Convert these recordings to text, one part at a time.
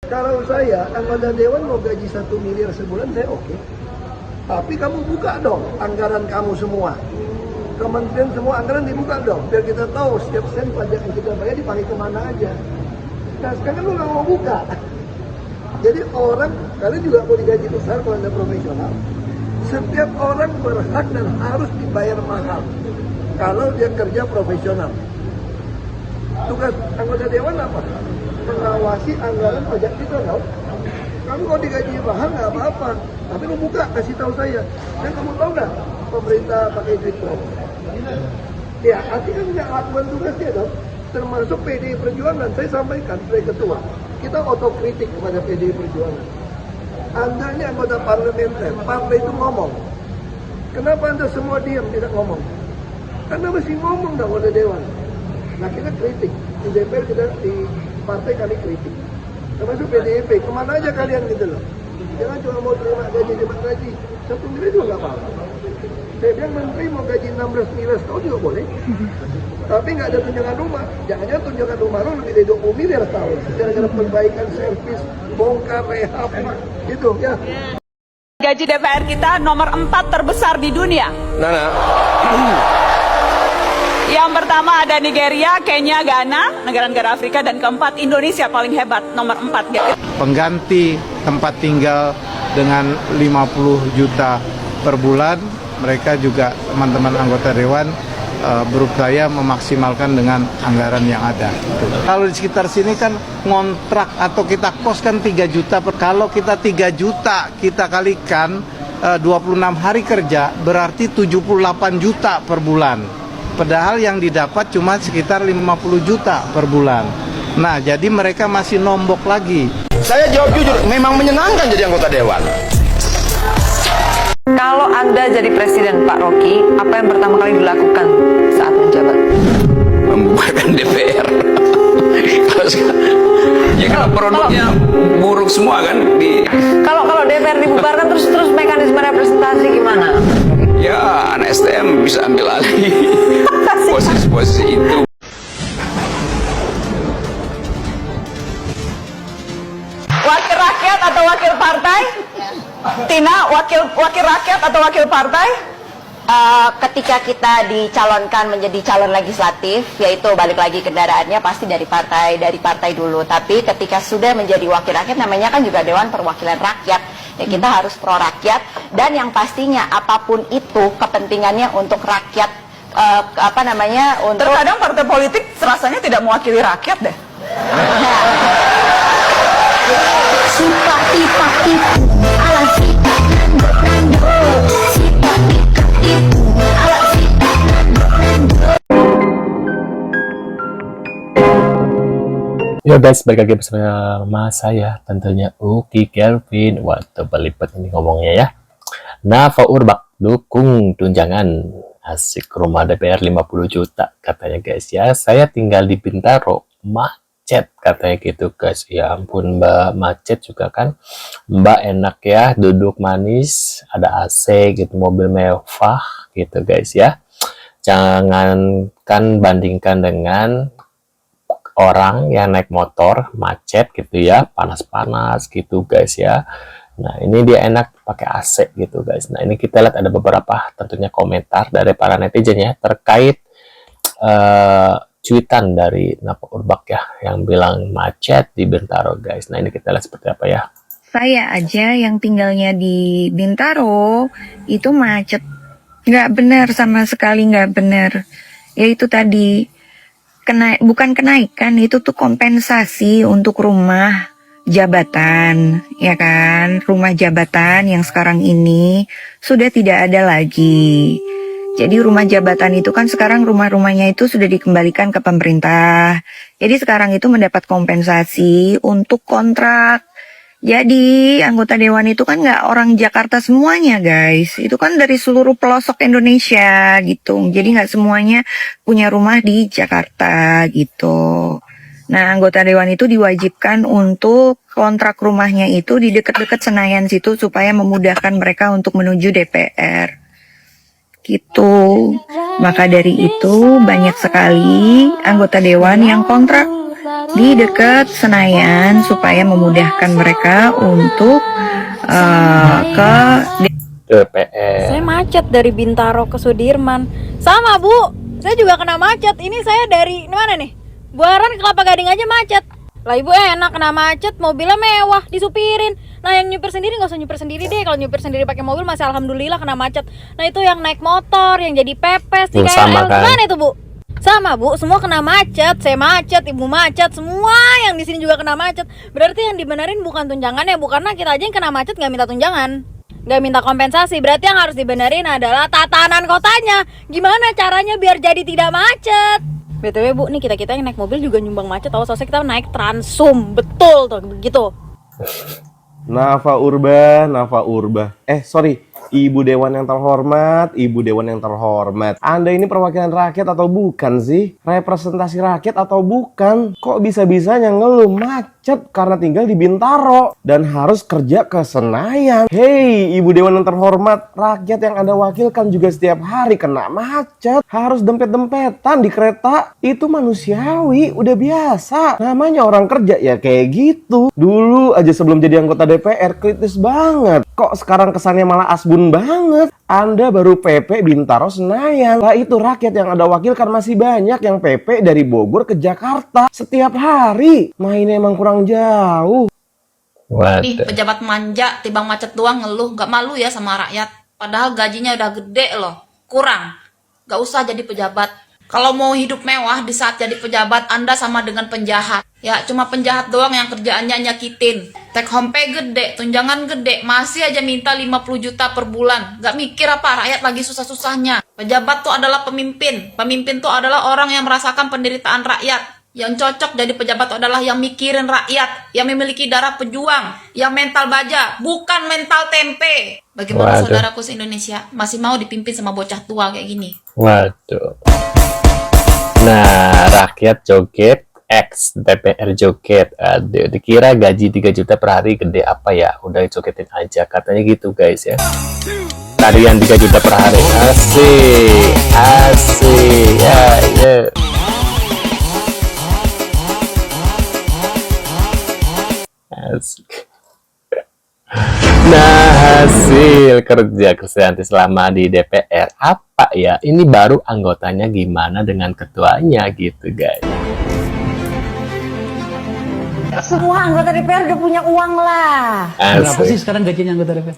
Kalau saya, anggota dewan mau gaji 1 miliar sebulan, saya oke. Tapi kamu buka dong anggaran kamu semua. Kementerian semua anggaran dibuka dong, biar kita tahu setiap sen pajak yang kita bayar dipakai kemana aja. Nah sekarang lu nggak mau buka. Jadi orang, kalian juga mau digaji besar kalau anda profesional. Setiap orang berhak dan harus dibayar mahal kalau dia kerja profesional. Tugas anggota dewan apa? Mengawasi anggaran pajak kita, tau? Kamu kalau digaji mahal nggak apa-apa, tapi lu buka, kasih tahu saya. Dan kamu tahu nggak pemerintah pakai duit berapa? Ya, artinya kan nggak lakukan tugasnya dong. Termasuk PDI Perjuangan, saya sampaikan sebagai ketua, kita otokritik kepada PDI Perjuangan. Anda ini anggota parlementer, partai itu ngomong. Kenapa Anda semua diam, tidak ngomong? Karena mesti ngomong dong oleh dewan. Nah kita kritik, di DPR kita, di partai kami kritik. Termasuk PDIP, kemana aja kalian gitu loh. Jangan cuma mau terima gaji, 1 miliar juga nggak apa-apa. Saya bilang menteri mau gaji 16 miliar setahun juga boleh. Tapi nggak ada tunjangan rumah. Jangan-jangan tunjangan rumah lu lebih dari 20 miliar setahun. Gara-gara perbaikan servis, bongkar, rehab, gitu ya. Gaji DPR kita nomor 4 terbesar di dunia. Nana. Yang pertama ada Nigeria, Kenya, Ghana, negara-negara Afrika, dan keempat Indonesia paling hebat, nomor 4. Pengganti tempat tinggal dengan 50 juta per bulan, mereka juga teman-teman anggota dewan berupaya memaksimalkan dengan anggaran yang ada. Kalau di sekitar sini kan ngontrak atau kita kos kan 3 juta per, kalau kita 3 juta kita kalikan 26 hari kerja berarti 78 juta per bulan. Padahal yang didapat cuma sekitar 50 juta per bulan. Nah, jadi mereka masih nombok lagi. Saya jawab jujur, memang menyenangkan jadi anggota dewan. Kalau Anda jadi presiden, Pak Rocky, apa yang pertama kali dilakukan saat menjabat? Membubarkan DPR. Ya karena produknya buruk semua kan. Kalau DPR dibubarkan terus mekanisme representasi gimana? Ya anak STM bisa ambil alih posisi-posisi itu. Wakil rakyat atau wakil partai? Tina, wakil rakyat atau wakil partai? Ketika kita dicalonkan menjadi calon legislatif, yaitu balik lagi kendaraannya pasti dari partai dulu. Tapi ketika sudah menjadi wakil rakyat, namanya kan juga Dewan Perwakilan Rakyat. Ya, kita harus pro rakyat, dan yang pastinya apapun itu kepentingannya untuk rakyat, untuk Terkadang partai politik rasanya tidak mewakili rakyat deh. Ya guys, balik lagi bersama saya tentunya Uki Kelvin. Wah, belibet ini ngomongnya ya. Nah, Pak Urbak dukung tunjangan, asik, rumah DPR 50 juta katanya guys ya. Saya tinggal di Bintaro, macet katanya gitu guys. Ya ampun Mbak, macet juga kan. Mbak enak ya, duduk manis, ada AC gitu, mobil mewah gitu guys ya. Jangankan bandingkan dengan orang yang naik motor macet gitu ya, panas-panas gitu guys ya. Nah ini dia enak pakai AC gitu guys. Nah ini kita lihat ada beberapa tentunya komentar dari para netizen ya terkait cuitan dari Pak Urbak ya yang bilang macet di Bintaro guys. Nah ini kita lihat seperti apa ya. Saya aja yang tinggalnya di Bintaro itu macet, nggak benar, sama sekali nggak benar. Ya itu tadi, bukan kenaikan, itu tuh kompensasi untuk rumah jabatan, ya kan? Rumah jabatan yang sekarang ini sudah tidak ada lagi. Jadi rumah jabatan itu kan sekarang rumah-rumahnya itu sudah dikembalikan ke pemerintah. Jadi sekarang itu mendapat kompensasi untuk kontrak. Jadi anggota dewan itu kan nggak orang Jakarta semuanya guys, itu kan dari seluruh pelosok Indonesia gitu. Jadi nggak semuanya punya rumah di Jakarta gitu. Nah anggota dewan itu diwajibkan untuk kontrak rumahnya itu di dekat-dekat Senayan situ supaya memudahkan mereka untuk menuju DPR gitu. Maka dari itu banyak sekali anggota dewan yang kontrak di dekat Senayan supaya memudahkan mereka untuk ke DPR. Saya macet dari Bintaro ke Sudirman. Sama Bu, saya juga kena macet. Ini saya dari mana nih? Buaran ke Kelapa Gading aja macet. Lah Ibu enak kena macet, mobilnya mewah, disupirin. Nah yang nyupir sendiri nggak usah nyupir sendiri deh. Kalau nyupir sendiri pakai mobil masih alhamdulillah kena macet. Nah itu yang naik motor, yang jadi pepes di KRL, gimana itu Bu? Sama Bu, semua kena macet. Saya macet, Ibu macet, semua yang di sini juga kena macet. Berarti yang dibenerin bukan tunjangannya, Bu, karena kita aja yang kena macet nggak minta tunjangan, nggak minta kompensasi. Berarti yang harus dibenerin adalah tatanan kotanya. Gimana caranya biar jadi tidak macet? BTW Bu, nih kita yang naik mobil juga nyumbang macet. Tahu soalnya kita naik Transum, betul tuh begitu. Nafa Urba. Sorry, Ibu Dewan yang terhormat, Ibu Dewan yang terhormat. Anda ini perwakilan rakyat atau bukan sih? Representasi rakyat atau bukan? Kok bisa-bisanya ngeluh macet karena tinggal di Bintaro dan harus kerja ke Senayan? Hei, Ibu Dewan yang terhormat, rakyat yang Anda wakilkan juga setiap hari kena macet. Harus dempet-dempetan di kereta. Itu manusiawi, udah biasa. Namanya orang kerja ya kayak gitu. Dulu aja sebelum jadi anggota DPR kritis banget. Kok sekarang kesannya malah asbun banget? Anda baru PP Bintaro Senayan. Lah itu rakyat yang Anda wakilkan masih banyak yang PP dari Bogor ke Jakarta setiap hari. Mainnya emang kurang jauh. Nih pejabat manja, tibang macet doang ngeluh, gak malu ya sama rakyat. Padahal gajinya udah gede loh, kurang. Gak usah jadi pejabat. Kalau mau hidup mewah di saat jadi pejabat, Anda sama dengan penjahat. Ya, cuma penjahat doang yang kerjaannya nyakitin. Take home pay gede, tunjangan gede, masih aja minta 50 juta per bulan. Gak mikir apa rakyat lagi susah-susahnya. Pejabat tuh adalah pemimpin. Pemimpin tuh adalah orang yang merasakan penderitaan rakyat. Yang cocok jadi pejabat tuh adalah yang mikirin rakyat, yang memiliki darah pejuang, yang mental baja, bukan mental tempe. Bagaimana saudaraku se-Indonesia masih mau dipimpin sama bocah tua kayak gini? Waduh. Nah, rakyat joget, ex DPR joget. Aduh, dikira gaji 3 juta per hari gede apa ya? Udah jogetin aja, katanya gitu guys ya. Tarian 3 juta per hari. Asik, asik, ya. Asik. Nah, hasil kerja Krisdayanti selama di DPR apa ya? Ini baru anggotanya, gimana dengan ketuanya gitu guys. Semua anggota DPR udah punya uang lah. Berapa sih sekarang gajinya anggota DPR?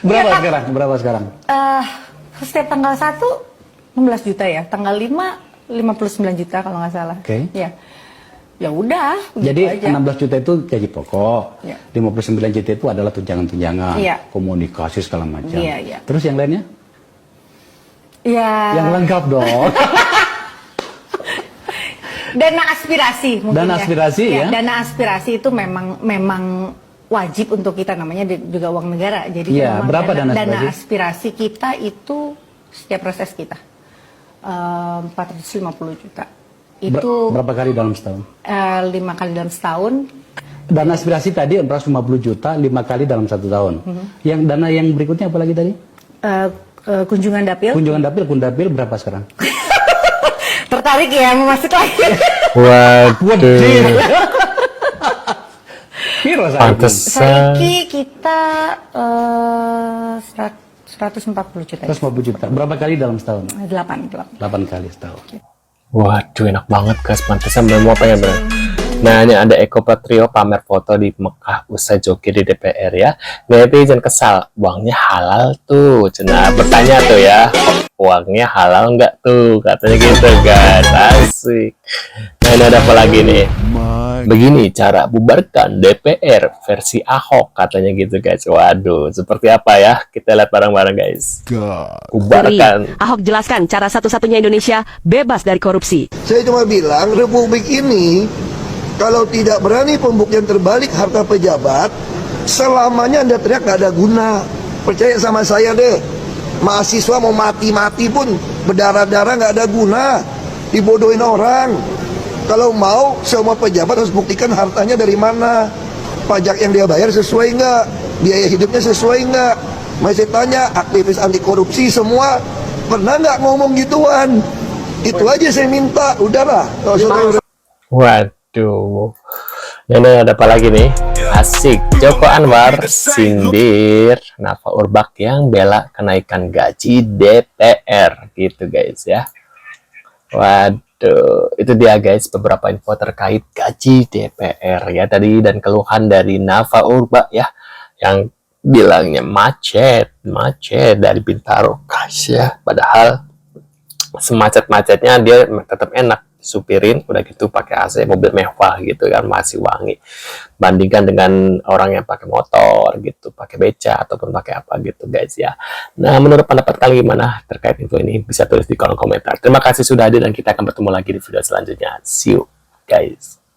Berapa sekarang? Setiap tanggal 1 16 juta ya, tanggal 5 59 juta kalau nggak salah. Oke. Ya. Ya udah. Jadi gitu 16 juta itu gaji pokok, ya. 59 juta itu adalah tunjangan-tunjangan, ya. komunikasi segala macam. Ya, ya. Terus yang lainnya? Ya. Yang lengkap dong. Dana aspirasi mungkin. Dana aspirasi ya. Dana aspirasi itu memang wajib untuk kita, namanya juga uang negara. Jadi ya, berapa dana aspirasi kita itu setiap proses kita 450 juta. Itu berapa kali dalam setahun? 5 kali dalam setahun. Dana aspirasi tadi 450 juta 5 kali dalam 1 tahun. Yang dana yang berikutnya apa lagi tadi? Kunjungan dapil. Kundapil berapa sekarang? Tertarik ya mau masuk lagi. Waduh. Saiki kita 140 juta. 150 juta. Berapa kali dalam setahun? 8 kali setahun. Waduh, enak banget guys, pantesan mau pengen bener. Nah, ini ada Eko Patrio pamer foto di Mekah usai joget di DPR ya. Netizen kesal, uangnya halal tuh. Cenah bertanya tuh ya, uangnya halal nggak tuh? Katanya gitu guys, asik. Nah, ini ada apa lagi nih? Begini cara bubarkan DPR versi Ahok, katanya gitu guys. Waduh, seperti apa ya? Kita lihat bareng-bareng guys. Bubarkan. Ahok jelaskan cara satu-satunya Indonesia bebas dari korupsi. Saya cuma bilang republik ini kalau tidak berani pembuktian terbalik harta pejabat, selamanya Anda teriak gak ada guna. Percaya sama saya deh, mahasiswa mau mati-mati pun berdarah-darah gak ada guna, dibodohin orang. Kalau mau, semua pejabat harus buktikan hartanya dari mana, pajak yang dia bayar sesuai nggak, biaya hidupnya sesuai nggak. Masih tanya, aktivis anti korupsi semua pernah nggak ngomong gituan? Itu aja saya minta, udahlah. Kalau saudara Waduh. Dan ada apa lagi nih? Asik. Joko Anwar sindir Nafa Urbach yang bela kenaikan gaji DPR gitu guys ya. Waduh, itu dia guys beberapa info terkait gaji DPR ya tadi dan keluhan dari Nafa Urbach ya yang bilangnya macet dari Bintaro guys ya. Padahal semacet-macetnya dia tetap enak supirin, udah gitu pakai AC, mobil mewah gitu kan, masih wangi. Bandingkan dengan orang yang pakai motor gitu, pakai beca ataupun pakai apa gitu guys ya. Nah, menurut pendapat kalian gimana terkait info ini? Bisa tulis di kolom komentar. Terima kasih sudah hadir dan kita akan bertemu lagi di video selanjutnya. See you guys.